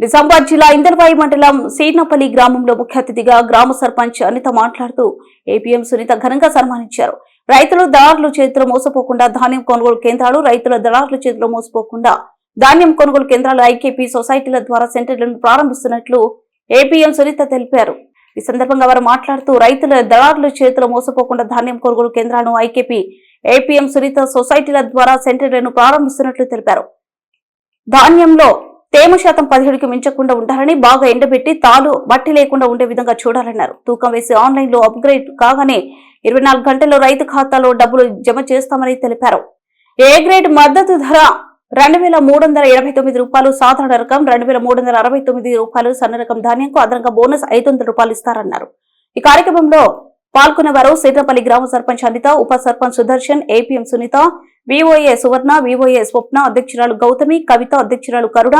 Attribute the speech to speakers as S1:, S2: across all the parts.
S1: నిజామాబాద్ జిల్లా ఇందర్వాయి మండలం సీర్నపల్లి గ్రామంలో ముఖ్య అతిథిగా గ్రామ సర్పంచ్ అనిత మాట్లాడుతూ ఏపీఎం సునీత ఘనంగా సన్మానించారు. రైతులు దళారుల చేతిలో మోసపోకుండా ధాన్యం కొనుగోలు కేంద్రాలు, రైతుల దళారుల చేతిలో మోసపోకుండా ధాన్యం కొనుగోలు కేంద్రాలు, ఐకేపీ సొసైటీల ద్వారా సెంటర్లను ప్రారంభిస్తున్నట్లు ఏపీఎం సునీత తెలిపారు. ఈ సందర్భంగా వారు మాట్లాడుతూ రైతుల దళారుల చేతిలో మోసపోకుండా ధాన్యం కొనుగోలు కేంద్రాలను ఐకేపీ, ఏపీఎం సునీత సొసైటీల ద్వారా సెంటర్లను ప్రారంభిస్తున్నట్లు తెలిపారు. ధాన్యంలో తేమ శాతం 17కి మించకుండా ఉండాలని, బాగా ఎండబెట్టి తాలు మట్టి లేకుండా ఉండే విధంగా చూడాలన్నారు. తూకం వేసి ఆన్లైన్ లో అప్గ్రేడ్ కాగానే 24 గంటల్లో రైతు ఖాతాలో డబ్బులు జమ చేస్తామని తెలిపారు. ఏ గ్రేడ్ మద్దతు ధర 2389 రూపాయలు, సాధారణ రకం 2369 రూపాయలు, సన్న రకం ధాన్యంకు అదనంగా బోనస్ 500 రూపాయలు ఇస్తారన్నారు. ఈ కార్యక్రమంలో పాల్గొన్నవారు సీర్నపల్లి గ్రామ సర్పంచ్ అనిత, ఉప సర్పంచ్ సుదర్శన్, ఏపీఎం సునీత, విఓఏ సువర్ణ, విఓఏ స్వప్న, అధ్యక్షురాలు గౌతమి, కవిత, అధ్యక్షురాలు కరుణ,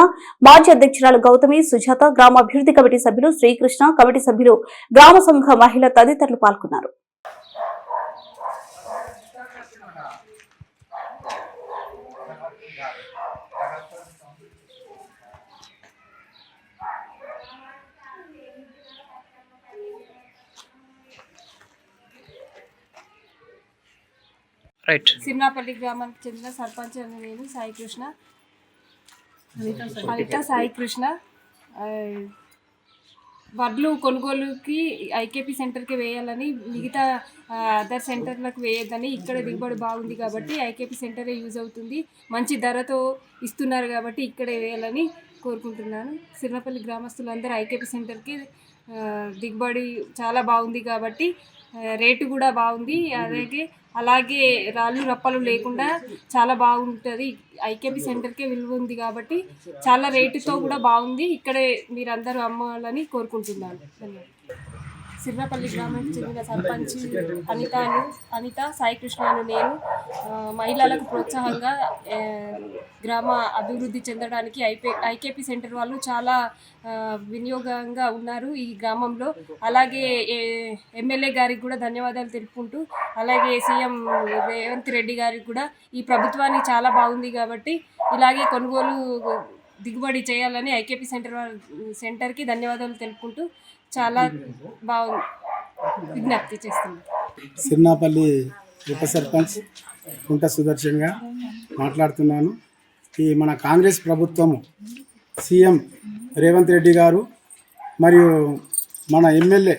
S1: మాజీ అధ్యక్షురాలు గౌతమి, సుజాత, గ్రామ అభివృద్ధి కమిటీ సభ్యులు శ్రీకృష్ణ, కమిటీ సభ్యులు, గ్రామ సంఘ మహిళ తదితరులు పాల్గొన్నారు.
S2: సిర్నాపల్లి గ్రామానికి చెందిన సర్పంచ్ అని నేను సాయికృష్ణ, అనిత సాయికృష్ణ. వడ్లు కొనుగోలుకి ఐకేపీ సెంటర్కి వేయాలని, మిగతా అదర్ సెంటర్లకు వేయద్దని, ఇక్కడ దిగుబడి బాగుంది కాబట్టి ఐకేపీ సెంటరే యూజ్ అవుతుంది, మంచి ధరతో ఇస్తున్నారు కాబట్టి ఇక్కడే వేయాలని కోరుకుంటున్నాను. సిర్నాపల్లి గ్రామస్తులందరూ ఐకేపీ సెంటర్కి దిగుబడి చాలా బాగుంది కాబట్టి రేటు కూడా బాగుంది, అలాగే రాళ్ళు రప్పలు లేకుండా చాలా బాగుంటుంది. ఐకేపీ సెంటర్కే విలువ ఉంది కాబట్టి చాలా రేటుతో కూడా బాగుంది. ఇక్కడే మీరందరూ అమ్మాలని కోరుకుంటున్నాను. ధన్యవాదాలు. సిర్నాపల్లి గ్రామానికి చెందిన సర్పంచ్ అనిత సాయికృష్ణను నేను. మహిళలకు ప్రోత్సాహంగా గ్రామ అభివృద్ధి చెందడానికి ఐకేపీ సెంటర్ వాళ్ళు చాలా వినియోగంగా ఉన్నారు ఈ గ్రామంలో. అలాగే ఎమ్మెల్యే గారికి కూడా ధన్యవాదాలు తెలుపుకుంటూ, అలాగే సీఎం రేవంత్ రెడ్డి గారికి కూడా ఈ ప్రభుత్వాన్ని చాలా బాగుంది కాబట్టి ఇలాగే కొనుగోలు దిగుబడి చేయాలని ఐకేపీ సెంటర్కి ధన్యవాదాలు తెలుపుకుంటూ చాలా బాగుంది విజ్ఞప్తి చేస్తున్నాను.
S3: సిర్నాపల్లి ఉప సర్పంచ్ కుంట సుదర్శన్గా మాట్లాడుతున్నాను. ఈ మన కాంగ్రెస్ ప్రభుత్వము, సీఎం రేవంత్ రెడ్డి గారు మరియు మన MLA,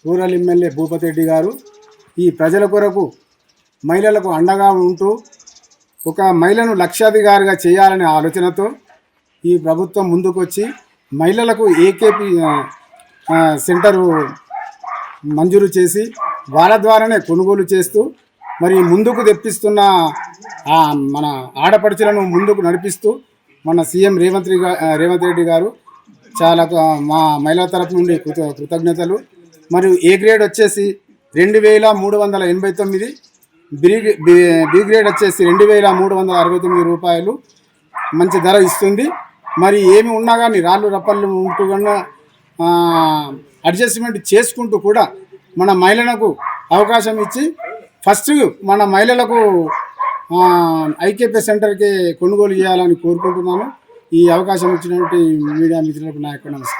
S3: rural MLA Bhupathi Reddy గారు ఈ ప్రజల కొరకు మహిళలకు అండగా ఉంటూ ఒక మహిళను లక్షాధికారిగా చేయాలనే ఆలోచనతో ఈ ప్రభుత్వం ముందుకొచ్చి మహిళలకు ఏకేపీ సెంటరు మంజూరు చేసి వాళ్ళ ద్వారానే కొనుగోలు చేస్తూ మరి ముందుకు తెప్పిస్తున్న మన ఆడపడుచులను ముందుకు నడిపిస్తూ మన సీఎం రేవంత్ రెడ్డి గారు చాలా మా మహిళల తరపు నుండి కృతజ్ఞతలు. మరియు ఏ గ్రేడ్ వచ్చేసి 2389, బి గ్రేడ్ వచ్చేసి 2369 రూపాయలు మంచి ధర ఇస్తుంది. మరి ఏమి ఉన్నా కానీ రాళ్ళు రప్పళ్ళు ఉంటూ కన్నా అడ్జస్ట్మెంట్ చేసుకుంటూ కూడా మన మహిళలకు అవకాశం ఇచ్చి ఫస్ట్ మన మహిళలకు ఐకేపీ సెంటర్కి కొనుగోలు చేయాలని కోరుకుంటున్నాను. ఈ అవకాశం ఇచ్చినటువంటి మీడియా మిత్రులకు నా యొక్క నమస్కారం.